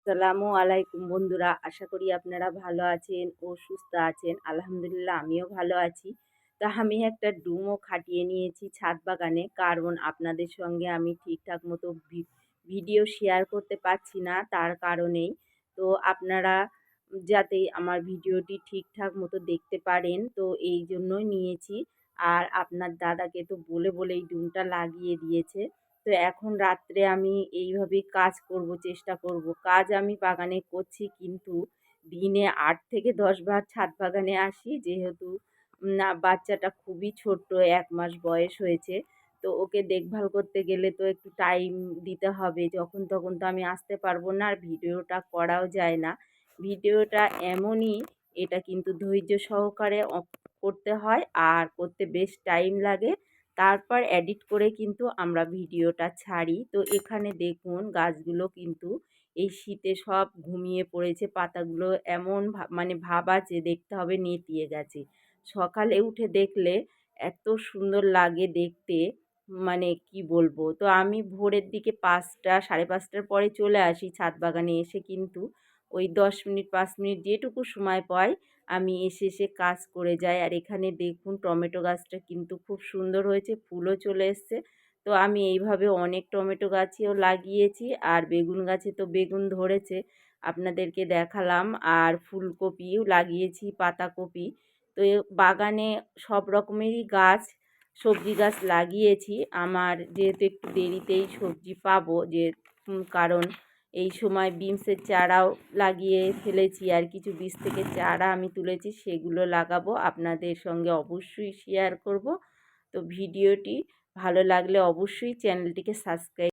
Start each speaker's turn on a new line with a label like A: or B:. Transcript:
A: আসসালামু আলাইকুম বন্ধুরা, আশা করি আপনারা ভালো আছেন ও সুস্থ আছেন। আলহামদুলিল্লাহ আমিও ভালো আছি। তা আমি একটা ডুমও খাটিয়ে নিয়েছি ছাদ বাগানে, কারণ আপনাদের সঙ্গে আমি ঠিকঠাক মতো ভিডিও শেয়ার করতে পারছি না, তার কারণেই। তো আপনারা যাতে আমার ভিডিওটি ঠিকঠাক মতো দেখতে পারেন, তো এই জন্যই নিয়েছি। আর আপনার দাদাকে তো বলে বলে এই ডুমটা লাগিয়ে দিয়েছে। তো এখন রাত্রে আমি এইভাবেই কাজ করব, চেষ্টা করব। কাজ আমি বাগানে করছি, কিন্তু দিনে ৮ থেকে ১০ বার ছাদ বাগানে আসি, যেহেতু না বাচ্চাটা খুবই ছোট্ট, ১ মাস বয়স হয়েছে। তো ওকে দেখভাল করতে গেলে তো একটু টাইম দিতে হবে, যখন তখন তো আমি আসতে পারবো না, আর ভিডিওটা করাও যায় না। ভিডিওটা এমনই, এটা কিন্তু ধৈর্য সহকারে করতে হয়, আর করতে বেশ টাইম লাগে। তারপর এডিট করে কিন্তু আমরা ভিডিওটা ছাড়ি। তো এখানে দেখুন গাছগুলো কিন্তু এই শীতে সব ঘুমিয়ে পড়েছে, পাতাগুলো এমন মানে ভাবা যে দেখতে হবে নেতিয়ে গেছে। সকালে উঠে দেখলে এত সুন্দর লাগে দেখতে, মানে কি বলবো। তো আমি ভোরের দিকে ৫টা ৫:৩০টার পরে চলে আসি ছাদ বাগানে, এসে কিন্তু ওই ১০ মিনিট ৫ মিনিট যেটুকু সময় পাই আমি এসে কাজ করে যাই। আর এখানে দেখুন টমেটো গাছটা কিন্তু খুব সুন্দর হয়েছে, ফুলও চলে এসছে। তো আমি এইভাবে অনেক টমেটো গাছও লাগিয়েছি, আর বেগুন গাছে তো বেগুন ধরেছে, আপনাদেরকে দেখালাম। আর ফুলকপিও লাগিয়েছি, পাতাকপি। তো বাগানে সব রকমেরই গাছ, সবজি গাছ লাগিয়েছি। আমার যেহেতু একটু দেরিতেই সবজি পাবো, যে কারণ এই সময় বিনসের চারাও লাগিয়ে ফেলেছি, আর কিছু বীজ থেকে চারা আমি তুলেছি, সেগুলো লাগাবো, আপনাদের সঙ্গে অবশ্যই শেয়ার করব। তো ভিডিওটি ভালো লাগলে অবশ্যই চ্যানেলটিকে সাবস্ক্রাইব